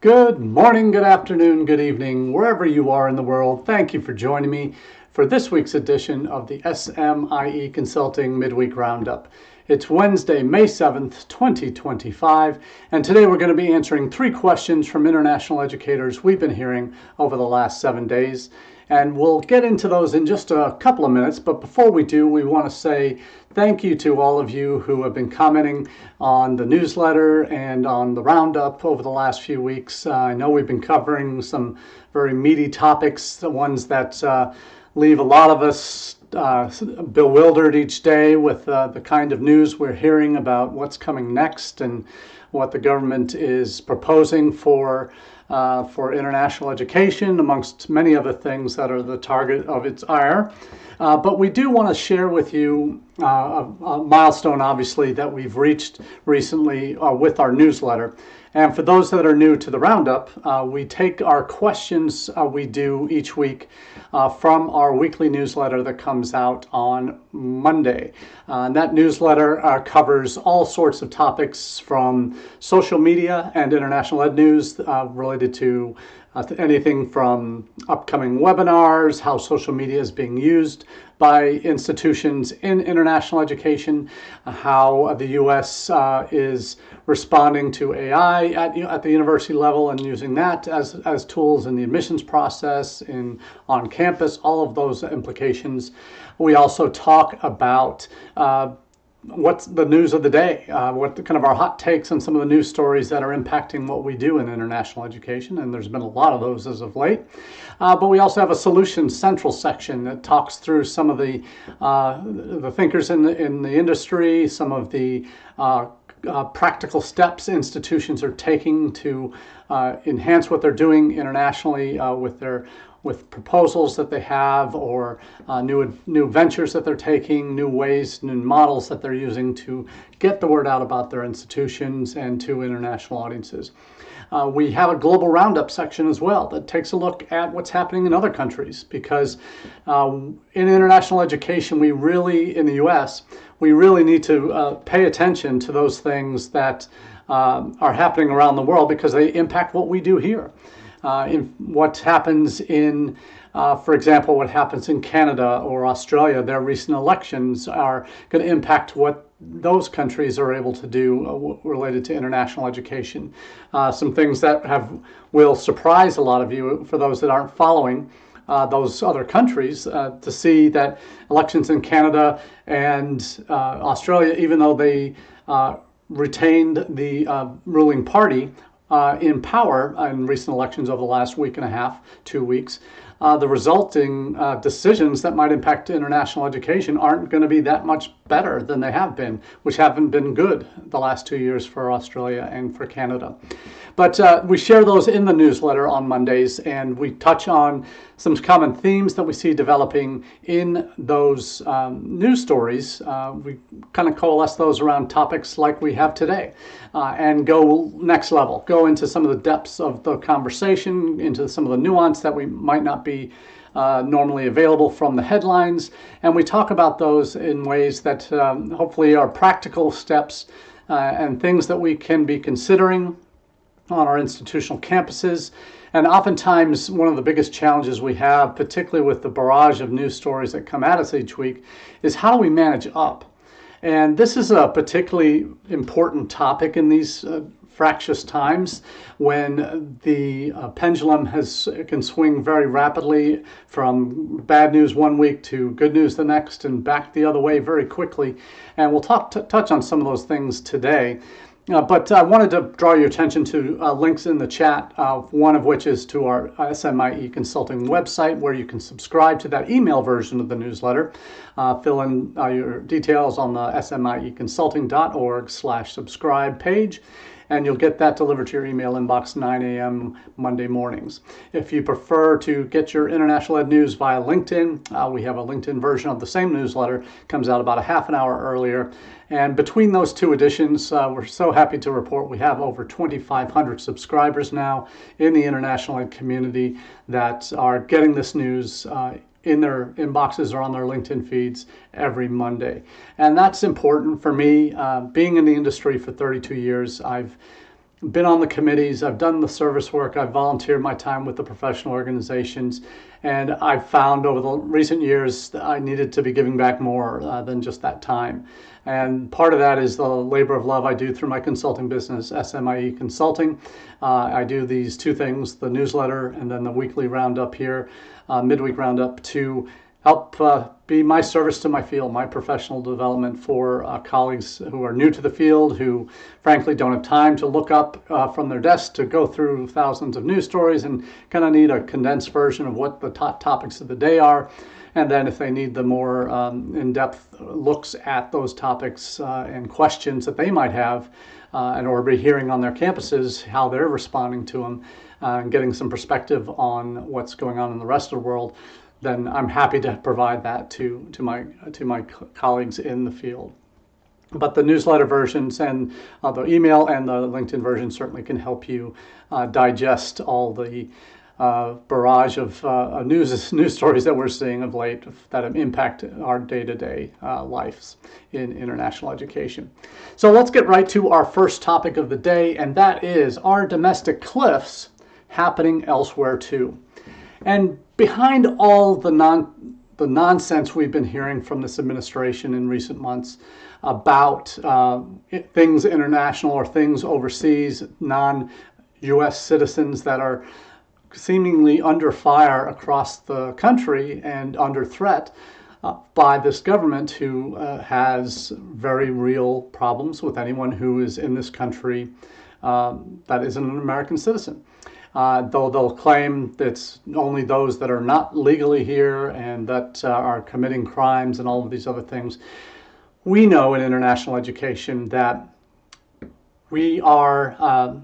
Good morning, good afternoon, good evening, wherever you are in the world. Thank you for joining me for this week's edition of the SMIE Consulting Midweek Roundup. It's Wednesday, May 7th, 2025, and today we're going to be answering 3 questions from international educators we've been hearing over the last 7 days. And we'll get into those in just a couple of minutes, but before we do, we want to say thank you to all of you who have been commenting on the newsletter and on the roundup over the last few weeks. I know we've been covering some very meaty topics, the ones that leave a lot of us bewildered each day with the kind of news we're hearing about what's coming next and what the government is proposing for international education, amongst many other things that are the target of its ire. But we do want to share with you a milestone, obviously, that we've reached recently with our newsletter. And for those that are new to the Roundup, we take our questions we do each week from our weekly newsletter that comes out on Monday. And that newsletter covers all sorts of topics from social media and international ed news related to anything from upcoming webinars, how social media is being used by institutions in international education, how the U.S. Is responding to AI at the university level and using that as tools in the admissions process, on campus, all of those implications. We also talk about what's the news of the day, what kind of our hot takes on some of the news stories that are impacting what we do in international education, and there's been a lot of those as of late. But we also have a solutions central section that talks through some of the thinkers in the industry, some of the practical steps institutions are taking to enhance what they're doing internationally with proposals that they have, or new ventures that they're taking, new ways, new models that they're using to get the word out about their institutions and to international audiences. We have a global roundup section as well that takes a look at what's happening in other countries, because in international education, in the US, we really need to pay attention to those things that are happening around the world, because they impact what we do here. In what happens in, for example, what happens in Canada or Australia, their recent elections are going to impact what those countries are able to do related to international education. Some things that will surprise a lot of you, for those that aren't following those other countries, to see that elections in Canada and Australia, even though they retained the ruling party in power in recent elections over the last week and a half, 2 weeks, the resulting decisions that might impact international education aren't going to be that much better than they have been, which haven't been good the last 2 years for Australia and for Canada. But we share those in the newsletter on Mondays, and we touch on some common themes that we see developing in those news stories. We kind of coalesce those around topics like we have today, and go next level, go into some of the depths of the conversation, into some of the nuance that we might not be normally available from the headlines. And we talk about those in ways that hopefully are practical steps and things that we can be considering on our institutional campuses. And oftentimes, one of the biggest challenges we have, particularly with the barrage of news stories that come at us each week, is how do we manage up? And this is a particularly important topic in these fractious times, when the pendulum can swing very rapidly from bad news one week to good news the next, and back the other way very quickly. And we'll touch on some of those things today. But I wanted to draw your attention to links in the chat, one of which is to our SMIE Consulting website, where you can subscribe to that email version of the newsletter. Fill in your details on the smieconsulting.org/subscribe page, and you'll get that delivered to your email inbox 9 a.m. Monday mornings. If you prefer to get your international ed news via LinkedIn, we have a LinkedIn version of the same newsletter. Comes out about a half an hour earlier. And between those 2 editions, we're so happy to report we have over 2,500 subscribers now in the international ed community that are getting this news in their inboxes or on their LinkedIn feeds every Monday. And that's important for me. Being in the industry for 32 years, I've been on the committees, I've done the service work, I've volunteered my time with the professional organizations, and I've found over the recent years that I needed to be giving back more than just that time. And part of that is the labor of love I do through my consulting business, SMIE Consulting. I do these two things, the newsletter and then the weekly roundup here, Midweek Roundup, to help be my service to my field, my professional development for colleagues who are new to the field, who frankly don't have time to look up from their desk to go through thousands of news stories and kind of need a condensed version of what the top topics of the day are. And then if they need the more in-depth looks at those topics and questions that they might have, or be hearing on their campuses how they're responding to them, and getting some perspective on what's going on in the rest of the world, then I'm happy to provide that to my colleagues in the field. But the newsletter versions and the email and the LinkedIn version certainly can help you digest all the barrage of news stories that we're seeing of late that have impacted our day-to-day lives in international education. So let's get right to our first topic of the day, and that is, are domestic cliffs happening elsewhere too? And behind all the nonsense we've been hearing from this administration in recent months about things international or things overseas, non-U.S. citizens that are seemingly under fire across the country and under threat by this government who has very real problems with anyone who is in this country that isn't an American citizen. Though they'll claim that it's only those that are not legally here and that are committing crimes and all of these other things. We know in international education that we have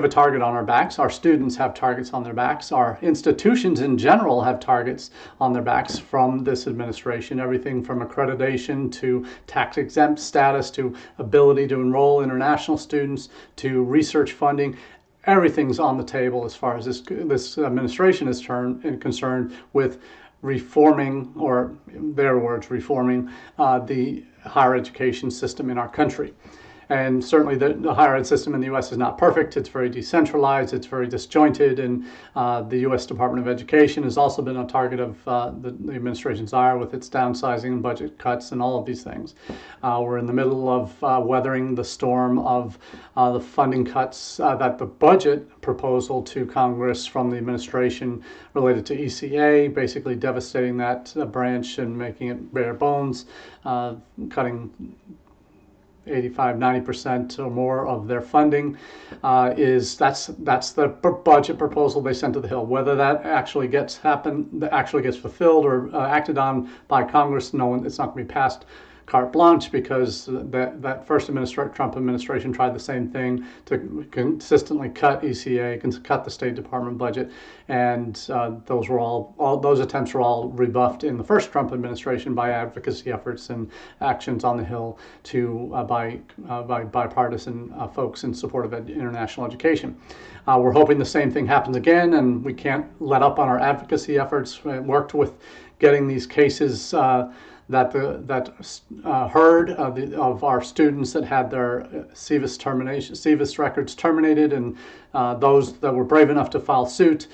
a target on our backs. Our students have targets on their backs. Our institutions in general have targets on their backs from this administration. Everything from accreditation to tax-exempt status to ability to enroll international students to research funding. Everything's on the table as far as this administration is concerned with reforming, or in their words, reforming the higher education system in our country. And certainly the higher ed system in the U.S. is not perfect. It's very decentralized. It's very disjointed. And the U.S. Department of Education has also been a target of the administration's ire with its downsizing and budget cuts and all of these things. We're in the middle of weathering the storm of the funding cuts that the budget proposal to Congress from the administration related to ECA, basically devastating that branch and making it bare bones, cutting 85-90% or more of their funding. That's the budget proposal they sent to the Hill. Whether that actually gets fulfilled or acted on by Congress, it's not going to be passed carte blanche, because that first Trump administration tried the same thing to consistently cut ECA, cut the State Department budget, and those attempts were all rebuffed in the first Trump administration by advocacy efforts and actions on the Hill by bipartisan folks in support of international education. We're hoping the same thing happens again, and we can't let up on our advocacy efforts. We worked with getting these cases that heard of our students that had their SEVIS records terminated, and those that were brave enough to file suit.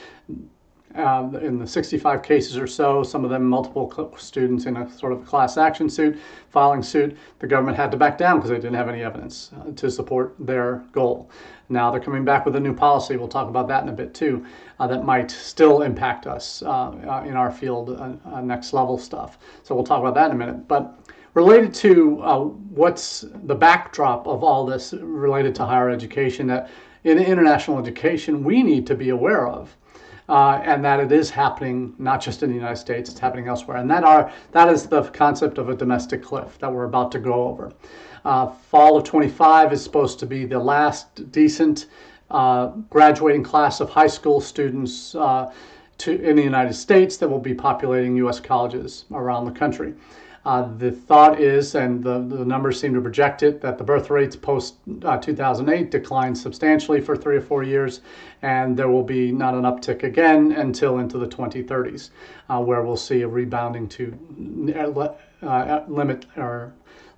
In the 65 cases or so, some of them multiple students in a sort of class action suit, filing suit, the government had to back down because they didn't have any evidence to support their goal. Now they're coming back with a new policy. We'll talk about that in a bit too, that might still impact us in our field, next level stuff. So we'll talk about that in a minute. But related to what's the backdrop of all this related to higher education, that in international education we need to be aware of. And that it is happening not just in the United States, it's happening elsewhere. And that is the concept of a domestic cliff that we're about to go over. Fall of 25 is supposed to be the last decent graduating class of high school students in the United States that will be populating U.S. colleges around the country. The thought is, and the numbers seem to project it, that the birth rates post 2008 declined substantially for 3 or 4 years, and there will be not an uptick again until into the 2030s, where we'll see a rebounding to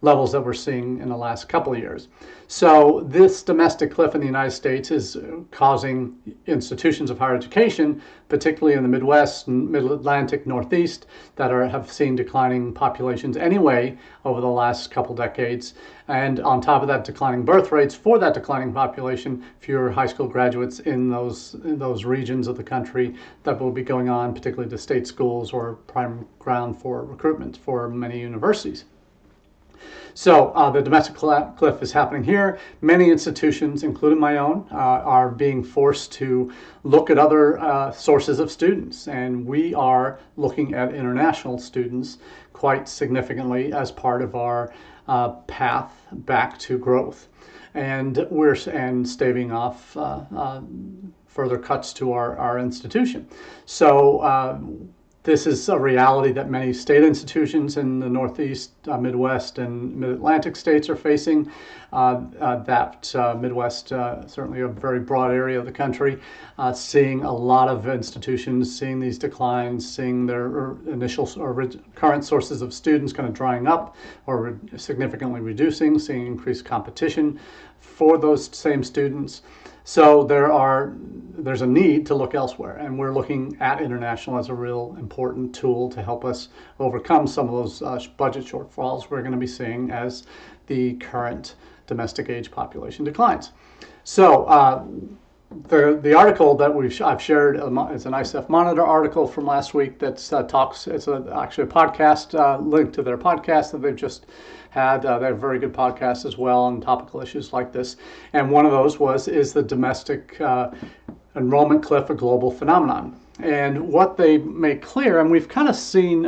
levels that we're seeing in the last couple of years. So this domestic cliff in the United States is causing institutions of higher education, particularly in the Midwest and Mid-Atlantic, Northeast, that have seen declining populations anyway over the last couple decades. And on top of that, declining birth rates for that declining population, fewer high school graduates in those regions of the country that will be going on, particularly to state schools or prime ground for recruitment for many universities. So the domestic cliff is happening here. Many institutions, including my own, are being forced to look at other sources of students. And we are looking at international students quite significantly as part of our path back to growth. And we're staving off further cuts to our institution. So this is a reality that many state institutions in the Northeast, Midwest, and Mid-Atlantic states are facing. Midwest, certainly a very broad area of the country, seeing a lot of institutions seeing these declines, seeing their initial or current sources of students kind of drying up or significantly reducing, seeing increased competition for those same students. So there's a need to look elsewhere, and we're looking at international as a real important tool to help us overcome some of those budget shortfalls we're going to be seeing as the current domestic age population declines. So the article that I've shared is an ICF Monitor article from last week that talks. It's actually a podcast link to their podcast that they've just had. They have a very good podcast as well on topical issues like this. And one of those is the domestic enrollment cliff, a global phenomenon. And what they make clear, and we've kind of seen,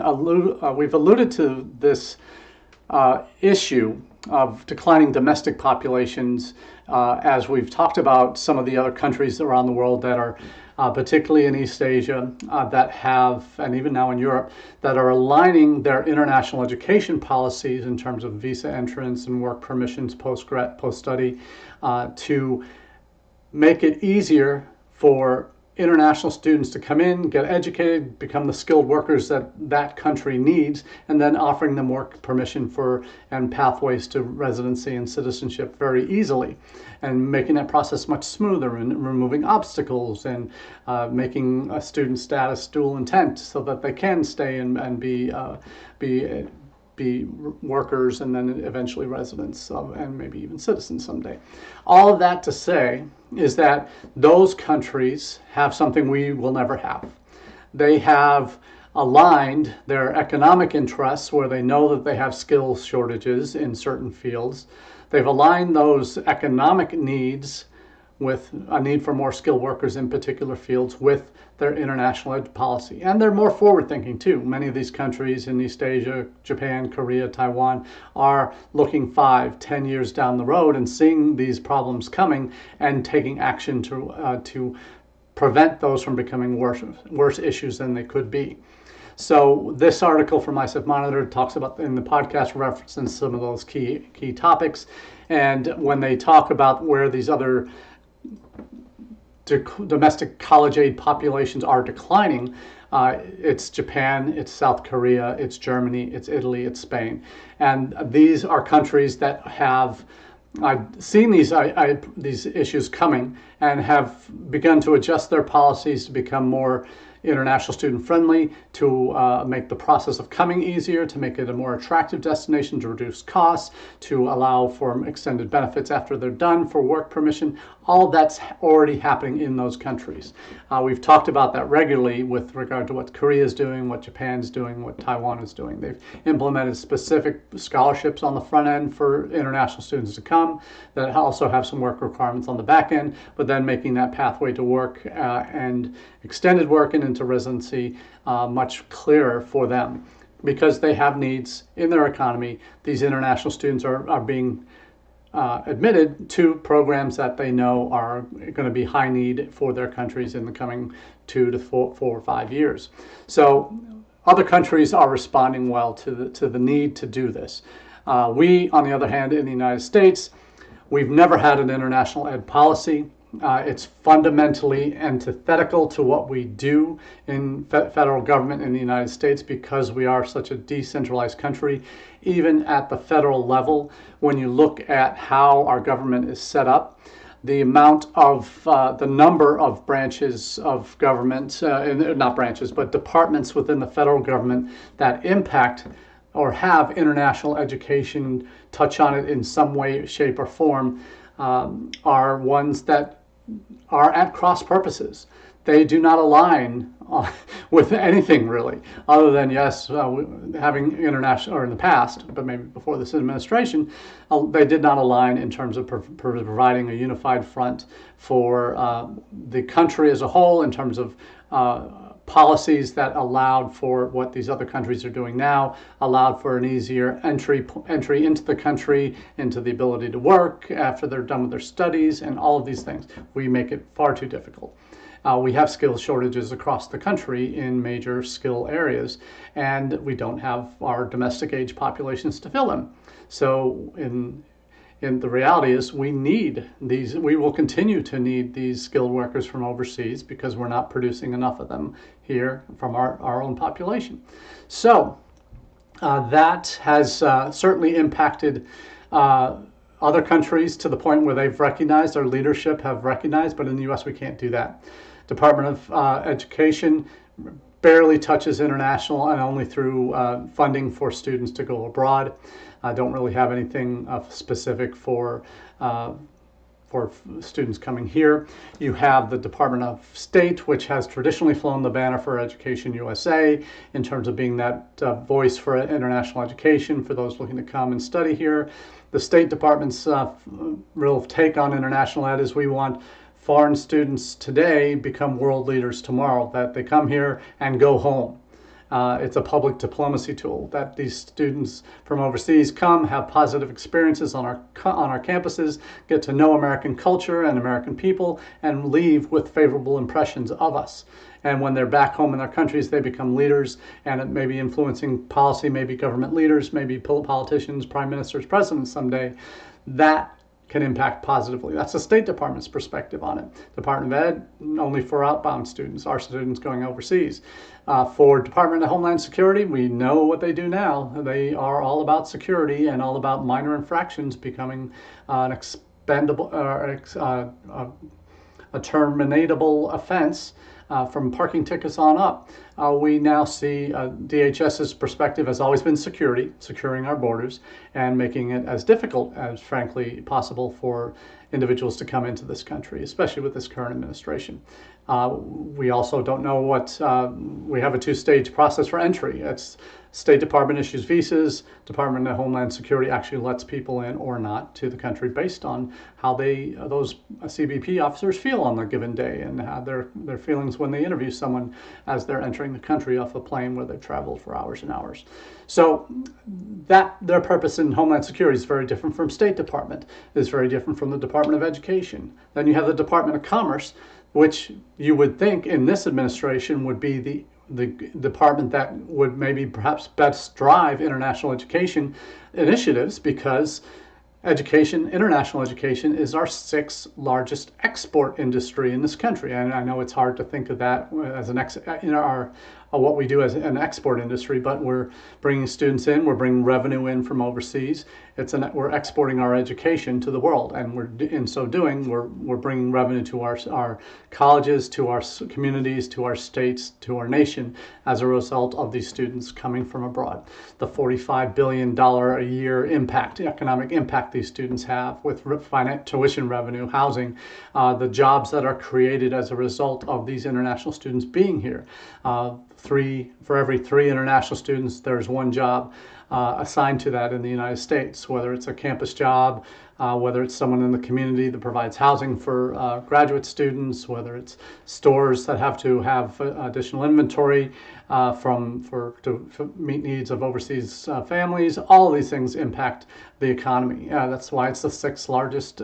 we've alluded to this issue of declining domestic populations as we've talked about some of the other countries around the world that are particularly in East Asia that have, and even now in Europe, that are aligning their international education policies in terms of visa entrance and work permissions post-study to make it easier for international students to come in, get educated, become the skilled workers that country needs, and then offering them work permission and pathways to residency and citizenship very easily, and making that process much smoother and removing obstacles and making a student status dual intent so that they can stay and be workers and then eventually residents and maybe even citizens someday. All of that to say is that those countries have something we will never have. They have aligned their economic interests where they know that they have skills shortages in certain fields. They've aligned those economic needs with a need for more skilled workers in particular fields with their international ed policy. And they're more forward-thinking too. Many of these countries in East Asia, Japan, Korea, Taiwan, are looking 5-10 years down the road and seeing these problems coming and taking action to prevent those from becoming worse issues than they could be. So this article from ICF Monitor talks about, in the podcast, referencing some of those key topics. And when they talk about where these other domestic college aid populations are declining, it's Japan, it's South Korea, it's Germany, it's Italy, it's Spain. And these are countries that have seen these issues coming and have begun to adjust their policies to become more international student friendly, to make the process of coming easier, to make it a more attractive destination, to reduce costs, to allow for extended benefits after they're done for work permission. All that's already happening in those countries. We've talked about that regularly with regard to what Korea is doing, what Japan's doing, what Taiwan is doing. They've implemented specific scholarships on the front end for international students to come that also have some work requirements on the back end, but then making that pathway to work and extended work and into residency much clearer for them, because they have needs in their economy. These international students are being admitted to programs that they know are going to be high need for their countries in the coming 2 to 4 or 5 years. So other countries are responding well to the need to do this. We, on the other hand, in the United States, we've never had an international ed policy. It's fundamentally antithetical to what we do in federal government in the United States because we are such a decentralized country. Even at the federal level, when you look at how our government is set up, the amount of the number of branches of government, not branches, but departments within the federal government that impact or have international education, touch on it in some way, shape, or form, are ones that are at cross purposes. They do not align with anything really, other than, yes, having international, or in the past, but maybe before this administration, they did not align in terms of providing a unified front for the country as a whole in terms of policies that allowed for what these other countries are doing now, allowed for an easier entry into the country, into the ability to work after they're done with their studies, and all of these things. We make it far too difficult. We have skill shortages across the country in major skill areas, and we don't have our domestic age populations to fill them. So in the reality is we need these, we will continue to need these skilled workers from overseas because we're not producing enough of them here from our own population. So that has certainly impacted other countries to the point where they've recognized, our leadership have recognized, but in the US we can't do that. Department of Education barely touches international and only through funding for students to go abroad. I don't really have anything specific for students coming here. You have the Department of State, which has traditionally flown the banner for Education USA in terms of being that voice for international education for those looking to come and study here. The State Department's real take on international ed is we want foreign students today become world leaders tomorrow, that they come here and go home. It's a public diplomacy tool that these students from overseas come, have positive experiences on our campuses, get to know American culture and American people, and leave with favorable impressions of us. And when they're back home in their countries, they become leaders, and it may be influencing policy, maybe government leaders, maybe politicians, prime ministers, presidents someday. That can impact positively. That's the State Department's perspective on it. Department of Ed, only for outbound students, our students going overseas. For Department of Homeland Security, we know what they do now. They are all about security and all about minor infractions becoming an expendable, a terminatable offense from parking tickets on up. We now see DHS's perspective has always been security, securing our borders, and making it as difficult as frankly possible for individuals to come into this country, especially with this current administration. We also don't know what, we have a two-stage process for entry. It's State Department issues visas, Department of Homeland Security actually lets people in or not to the country based on how those CBP officers feel on the given day and how their feelings when they interview someone as they're entering the country off a plane where they've traveled for hours and hours. So that their purpose in Homeland Security is very different from State Department, is very different from the Department of Education. Then you have the Department of Commerce, which you would think in this administration would be the department that would maybe perhaps best drive international education initiatives, because education, international education, is our sixth largest export industry in this country. And I know it's hard to think of that as what we do as an export industry, but we're bringing students in, we're bringing revenue in from overseas. We're exporting our education to the world, and in so doing, we're bringing revenue to our colleges, to our communities, to our states, to our nation as a result of these students coming from abroad. The $45 billion a year impact, economic impact these students have with tuition revenue, housing, the jobs that are created as a result of these international students being here. For every 3 international students, there's 1 job assigned to that in the United States, whether it's a campus job, whether it's someone in the community that provides housing for graduate students, whether it's stores that have to have additional inventory to meet needs of overseas families. All of these things impact the economy. That's why it's the 6th largest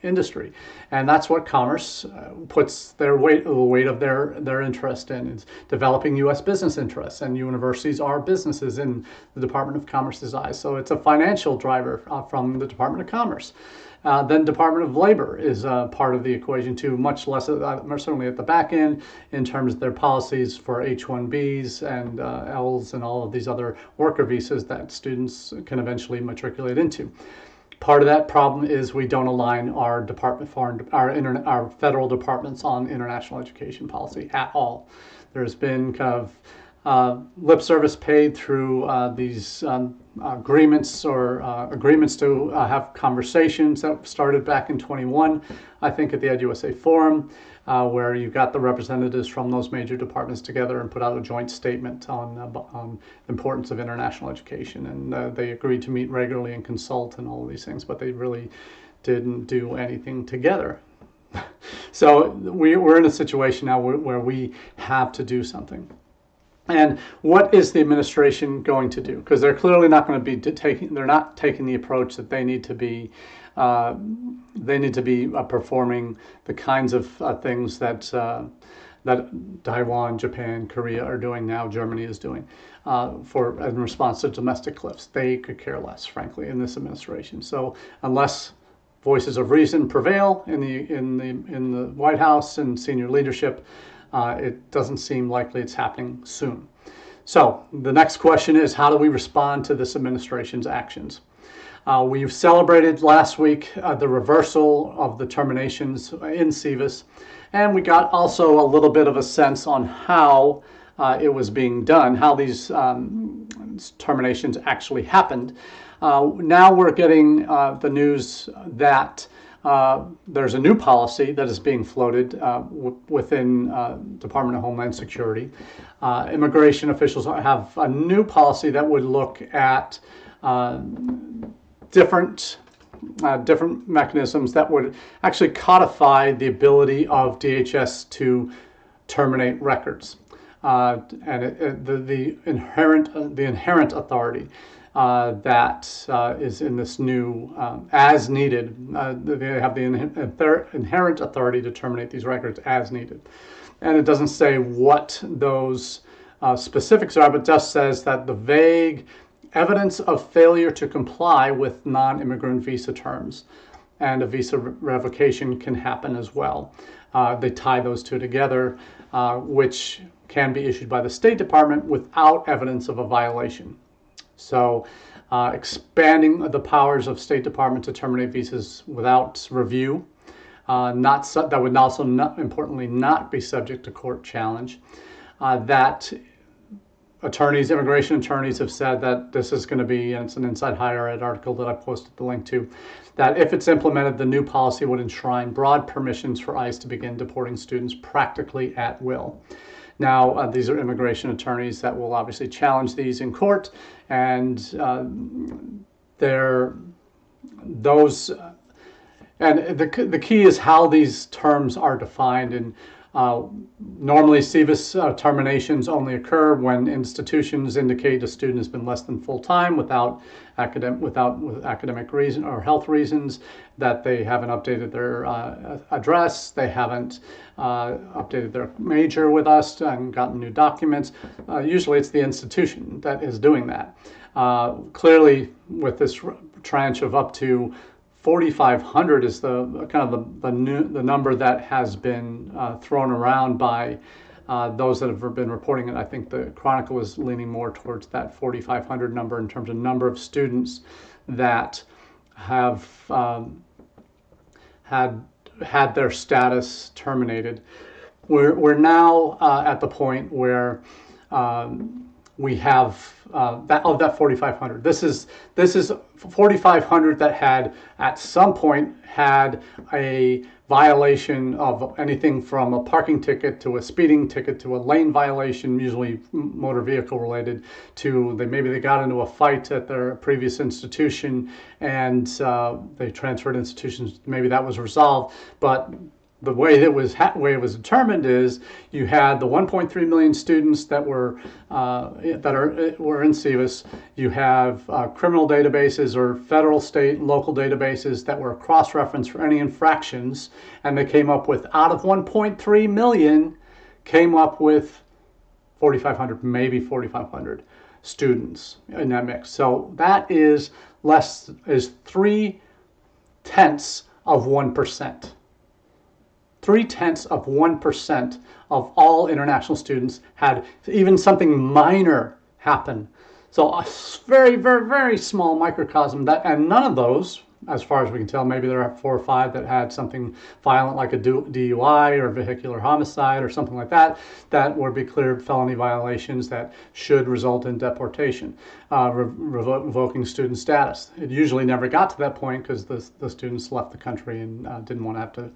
industry, and that's what Commerce puts the weight of their interest in. It's developing U.S. business interests, and universities are businesses in the Department of Commerce's eyes. So it's a financial driver from the Department of Commerce. Then Department of Labor is part of the equation too, much less certainly at the back end in terms of their policies for H-1Bs and Ls and all of these other worker visas that students can eventually matriculate into. Part of that problem is we don't align our our federal departments on international education policy at all. There's been kind of lip service paid through these agreements to have conversations that started back in 21, I think, at the EdUSA Forum, where you got the representatives from those major departments together and put out a joint statement on the importance of international education. And they agreed to meet regularly and consult and all of these things, but they really didn't do anything together. So we're in a situation now where we have to do something. And what is the administration going to do? Because they're clearly not going to be they're not taking the approach that they need to be. Performing the kinds of things that Taiwan, Japan, Korea are doing now. Germany is doing in response to domestic cliffs. They could care less, frankly, in this administration. So unless voices of reason prevail in the White House and senior leadership, it doesn't seem likely it's happening soon. So the next question is, how do we respond to this administration's actions? We've celebrated last week the reversal of the terminations in SEVIS, and we got also a little bit of a sense on how it was being done, how these terminations actually happened. Now we're getting the news that there's a new policy that is being floated within Department of Homeland Security. Immigration officials have a new policy that would look at different mechanisms that would actually codify the ability of DHS to terminate records and the inherent authority that is in this new as needed. They have the inherent authority to terminate these records as needed, and it doesn't say what those specifics are, but just says that the vague evidence of failure to comply with non-immigrant visa terms and a visa revocation can happen as well. They tie those two together, which can be issued by the State Department without evidence of a violation. So expanding the powers of State Department to terminate visas without review, that would also importantly not be subject to court challenge. That immigration attorneys have said that this is going to be, and it's an Inside Higher Ed article that I posted the link to, that if it's implemented, the new policy would enshrine broad permissions for ICE to begin deporting students practically at will. Now, these are immigration attorneys that will obviously challenge these in court, and the key is how these terms are defined. And normally, SEVIS terminations only occur when institutions indicate a student has been less than full-time without academic reason or health reasons, that they haven't updated their address, they haven't updated their major with us and gotten new documents. Usually it's the institution that is doing that. Clearly, with this tranche of up to 4,500 is the kind of the number that has been thrown around by those that have been reporting it. I think the Chronicle is leaning more towards that 4,500 number in terms of number of students that have had their status terminated. We're now at the point where we have that 4,500. This is 4,500 that had at some point had a violation of anything from a parking ticket to a speeding ticket to a lane violation, usually motor vehicle related, to maybe they got into a fight at their previous institution and they transferred institutions. Maybe that was resolved, but the way it was determined is you had the 1.3 million students that were in SEVIS. You have criminal databases or federal, state, and local databases that were cross-referenced for any infractions, and they came up with, out of 1.3 million, came up with 4,500, maybe 4,500 students in that mix. So that is 3 3/10 of 1%. 0.3% of all international students had even something minor happen. So a very, very, very small microcosm, that, and none of those, as far as we can tell, maybe there are 4 or 5 that had something violent like a DUI or vehicular homicide or something like that, that would be cleared felony violations that should result in deportation, revoking student status. It usually never got to that point because the students left the country and didn't want to have to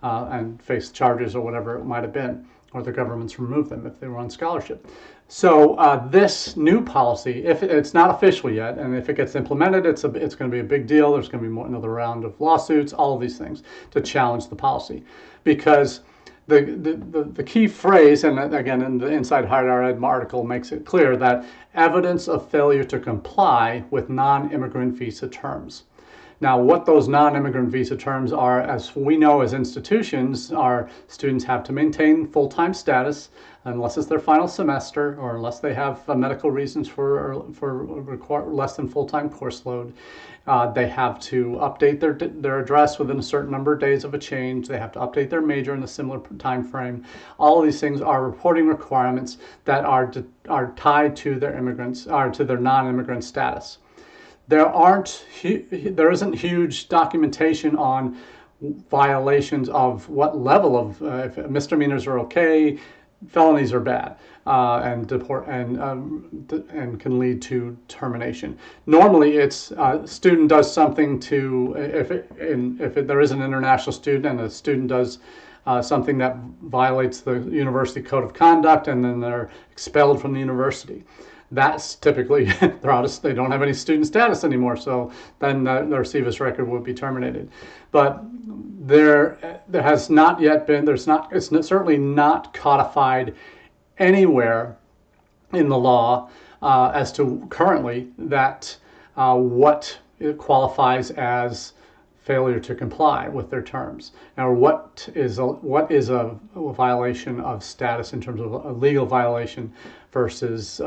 and face charges or whatever it might have been, or the governments removed them if they were on scholarship. So this new policy, if it's not official yet, and if it gets implemented, it's going to be a big deal. There's going to be another round of lawsuits, all of these things to challenge the policy, because the key phrase, and again in the Inside Higher Ed article makes it clear that evidence of failure to comply with non-immigrant visa terms. Now, what those non-immigrant visa terms are, as we know as institutions, are students have to maintain full-time status unless it's their final semester or unless they have medical reasons for less than full-time course load. They have to update their address within a certain number of days of a change. They have to update their major in a similar time frame. All of these things are reporting requirements that are tied to their non-immigrant status. There isn't huge documentation on violations of what level of if misdemeanors are okay, felonies are bad, and can lead to termination. Normally, it's student does something to if there is an international student and a student does something that violates the university code of conduct, and then they're expelled from the university. That's typically they don't have any student status anymore, so then their CVIS record would be terminated. But there has not yet been, it's certainly not codified anywhere in the law as to currently that what it qualifies as failure to comply with their terms, or what is a violation of status in terms of a legal violation versus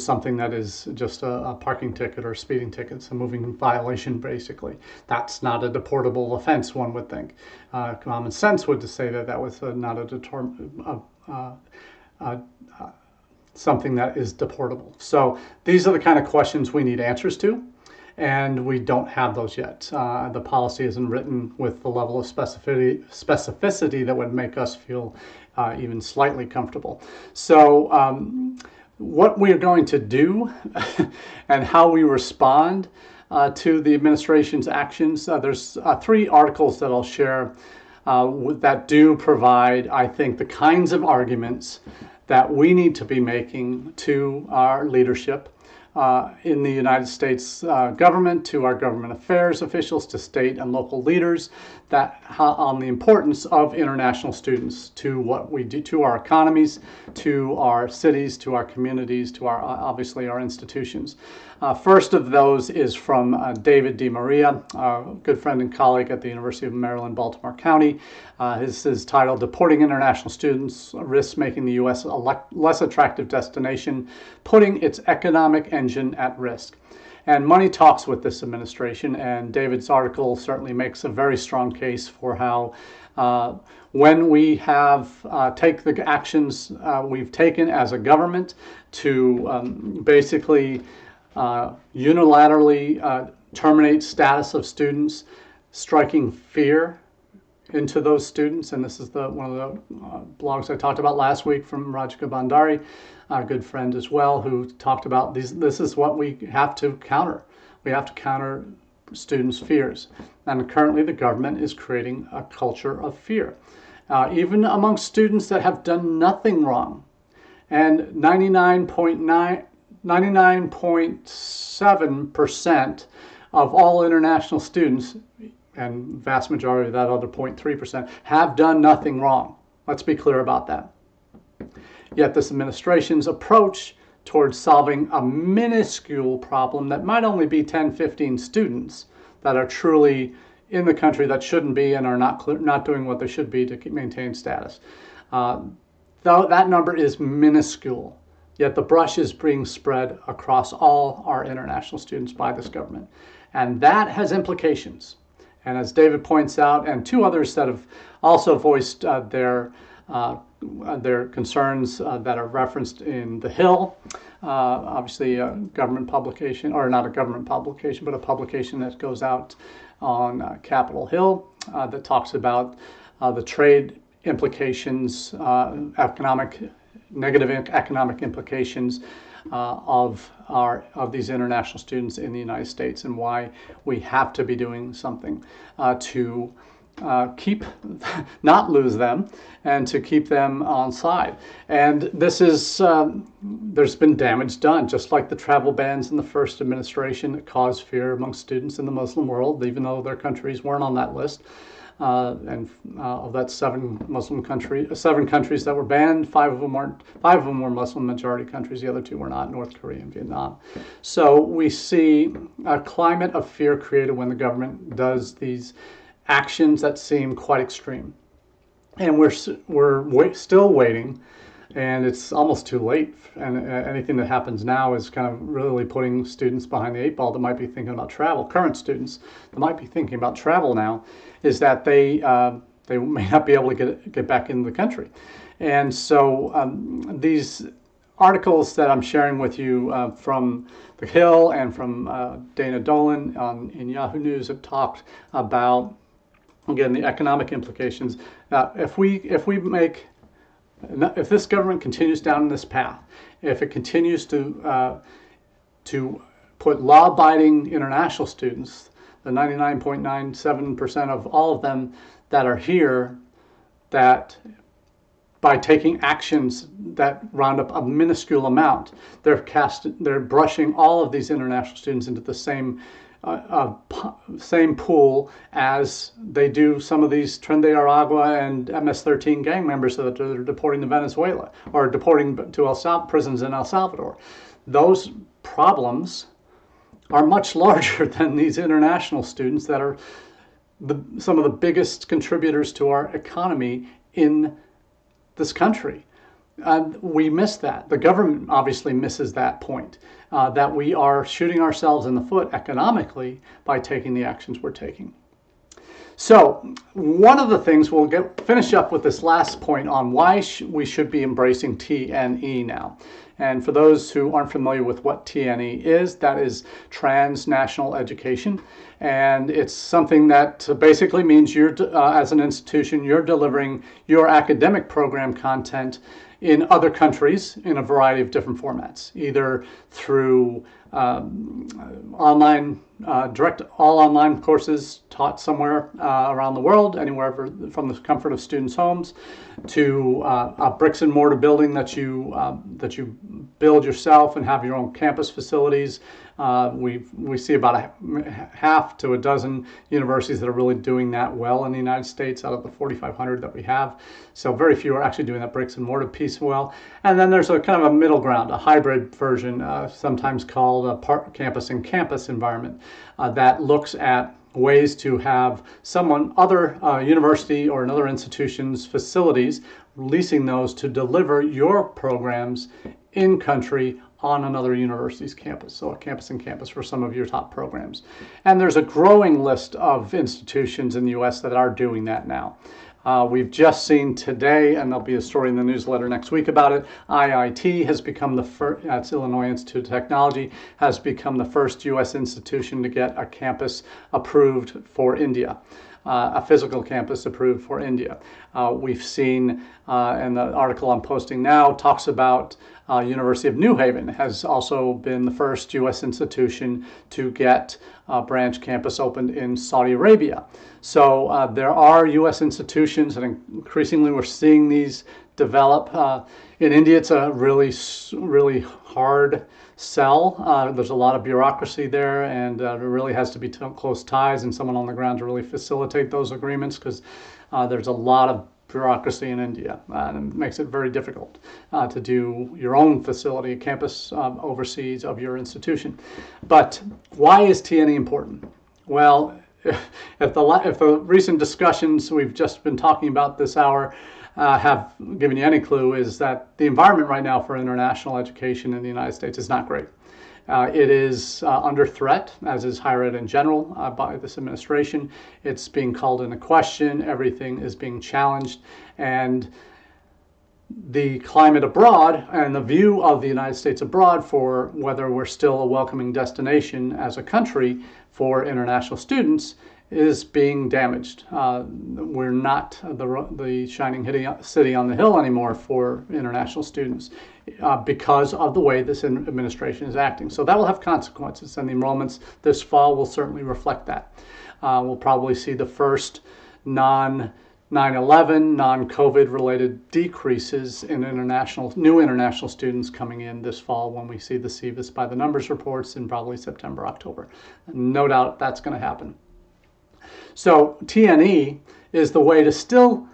something that is just a parking ticket or a speeding ticket. It's a moving violation, basically. That's not a deportable offense, one would think. Common sense would say that that was not something that is deportable. So these are the kind of questions we need answers to, and we don't have those yet. The policy isn't written with the level of specificity that would make us feel even slightly comfortable. So what we are going to do and how we respond to the administration's actions, there's 3 articles that I'll share that do provide, I think, the kinds of arguments that we need to be making to our leadership in the United States government, to our government affairs officials, to state and local leaders, that on the importance of international students to what we do to our economies, to our cities, to our communities, to our obviously our institutions. First of those is from David DeMaria, a good friend and colleague at the University of Maryland, Baltimore County. His is titled "Deporting International Students Risks Making the U.S. a Less Attractive Destination, Putting Its Economic Engine at Risk." And money talks with this administration, and David's article certainly makes a very strong case for how when we have take the actions we've taken as a government to basically unilaterally terminate status of students, striking fear into those students. And this is one of the blogs I talked about last week from Rajika Bandari, a good friend as well, who talked about this is what we have to counter. We have to counter students' fears. And currently the government is creating a culture of fear, even among students that have done nothing wrong. And 99.7% of all international students, and vast majority of that other 0.3%, have done nothing wrong. Let's be clear about that. Yet this administration's approach towards solving a minuscule problem that might only be 10, 15 students that are truly in the country that shouldn't be and are not doing what they should be to maintain status. Though that number is minuscule, yet the brush is being spread across all our international students by this government. And that has implications. And as David points out, and two others that have also voiced their concerns that are referenced in The Hill, obviously a government publication, or not a government publication, but a publication that goes out on Capitol Hill that talks about the trade implications, negative economic implications of these international students in the United States, and why we have to be doing something to not lose them, and to keep them on side. And this is, there's been damage done, just like the travel bans in the first administration that caused fear among students in the Muslim world, even though their countries weren't on that list. Of that seven countries that were banned, five of them were Muslim majority countries. The other two were not, North Korea and Vietnam. So we see a climate of fear created when the government does these actions that seem quite extreme. And we're still waiting, and it's almost too late. And anything that happens now is kind of really putting students behind the eight ball that might be thinking about travel. Current students that might be thinking about travel now, is that they may not be able to get back into the country. And so these articles that I'm sharing with you from The Hill and from Dana Dolan in Yahoo News have talked about, again, the economic implications. If this government continues down this path, if it continues to put law-abiding international students, the 99.97% of all of them that are here, that by taking actions that round up a minuscule amount, they're brushing all of these international students into the same pool as they do some of these Tren de Aragua and MS-13 gang members that are deporting to Venezuela, or deporting to prisons in El Salvador. Those problems are much larger than these international students that are some of the biggest contributors to our economy in this country. And we miss that. The government obviously misses that point, that we are shooting ourselves in the foot economically by taking the actions we're taking. So one of the things, we'll finish up with this last point on why we should be embracing TNE now. And for those who aren't familiar with what TNE is, that is transnational education. And it's something that basically means you're, as an institution, you're delivering your academic program content in other countries in a variety of different formats, either through online, all online courses taught somewhere around the world, anywhere from the comfort of students' homes, to a bricks and mortar building that you build yourself and have your own campus facilities. We see about half to a dozen universities that are really doing that well in the United States out of the 4,500 that we have. So very few are actually doing that bricks and mortar piece well. And then there's a kind of a middle ground, a hybrid version, sometimes called a campus and campus environment, that looks at ways to have other university or another institution's facilities, leasing those to deliver your programs in country on another university's campus. So a campus and campus for some of your top programs. And there's a growing list of institutions in the US that are doing that now. We've just seen today, and there'll be a story in the newsletter next week about it, IIT has become the first, that's Illinois Institute of Technology, has become the first US institution to get a campus approved for India. A physical campus approved for India. We've seen, and the article I'm posting now talks about University of New Haven has also been the first U.S. institution to get a branch campus opened in Saudi Arabia. So there are U.S. institutions, and increasingly we're seeing these develop. In India, it's a really hard sell. There's a lot of bureaucracy there, and there really has to be close ties and someone on the ground to really facilitate those agreements, because there's a lot of bureaucracy in India, and it makes it very difficult to do your own facility, campus overseas of your institution. But why is TNE important? Well, if the recent discussions we've just been talking about this hour have given you any clue, is that the environment right now for international education in the United States is not great. It is under threat, as is higher ed in general, by this administration. It's being called into question. Everything is being challenged. And the climate abroad and the view of the United States abroad for whether we're still a welcoming destination as a country for international students is being damaged. We're not the shining city on the hill anymore for international students because of the way this administration is acting. So that will have consequences, and the enrollments this fall will certainly reflect that. We'll probably see the first non-9/11, non-COVID related decreases in new international students coming in this fall when we see the SEVIS by the numbers reports in probably September, October. No doubt that's going to happen. So TNE is the way to still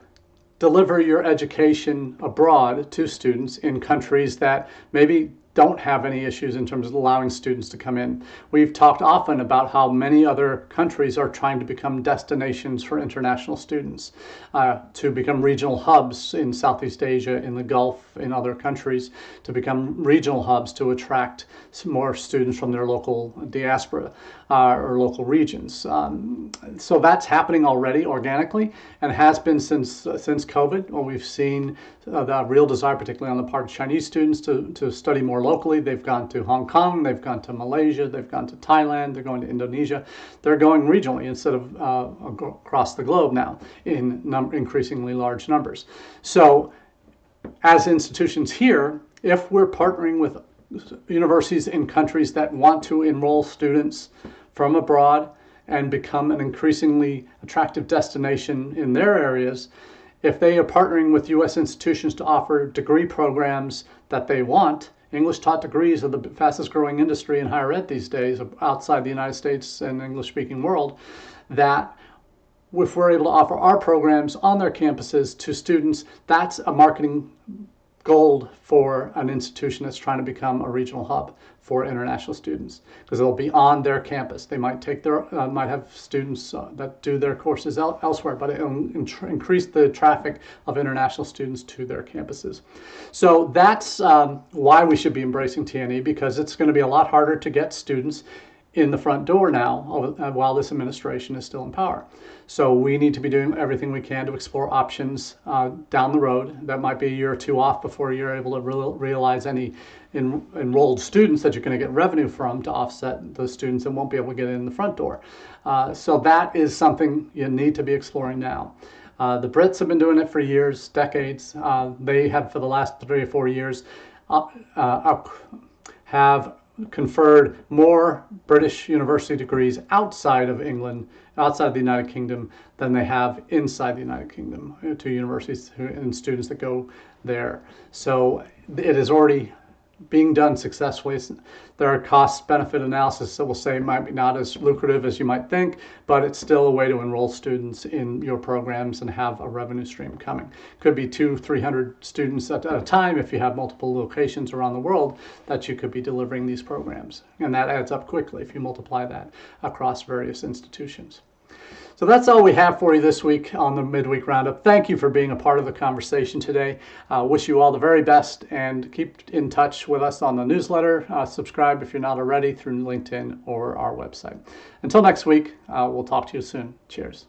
deliver your education abroad to students in countries that maybe don't have any issues in terms of allowing students to come in. We've talked often about how many other countries are trying to become destinations for international students, to become regional hubs in Southeast Asia, in the Gulf, in other countries, to become regional hubs to attract more students from their local diaspora or local regions. So that's happening already organically and has been since COVID. Well, we've seen the real desire, particularly on the part of Chinese students, to study more locally. They've gone to Hong Kong, they've gone to Malaysia, they've gone to Thailand, they're going to Indonesia. They're going regionally instead of across the globe now in increasingly large numbers. So as institutions here, if we're partnering with universities in countries that want to enroll students from abroad and become an increasingly attractive destination in their areas, if they are partnering with U.S. institutions to offer degree programs that they want, English taught degrees are the fastest growing industry in higher ed these days outside the United States and English speaking world, that if we're able to offer our programs on their campuses to students, that's a marketing gold for an institution that's trying to become a regional hub for international students, because it'll be on their campus. They might might have students that do their courses elsewhere, but it'll increase the traffic of international students to their campuses. So that's why we should be embracing TNE, because it's going to be a lot harder to get students in the front door now while this administration is still in power. So we need to be doing everything we can to explore options down the road. That might be a year or two off before you're able to realize any enrolled students that you're going to get revenue from to offset the students that won't be able to get in the front door. So that is something you need to be exploring now. The Brits have been doing it for years, decades. They have, for the last 3 or 4 years, have conferred more British university degrees outside of England, outside the United Kingdom, than they have inside the United Kingdom to universities and students that go there. So it is already being done successfully. There are cost-benefit analysis that will say it might be not as lucrative as you might think, but it's still a way to enroll students in your programs and have a revenue stream coming. Could be 200-300 students at a time if you have multiple locations around the world that you could be delivering these programs. And that adds up quickly if you multiply that across various institutions. So that's all we have for you this week on the Midweek Roundup. Thank you for being a part of the conversation today. Wish you all the very best, and keep in touch with us on the newsletter. Subscribe if you're not already through LinkedIn or our website. Until next week, we'll talk to you soon. Cheers.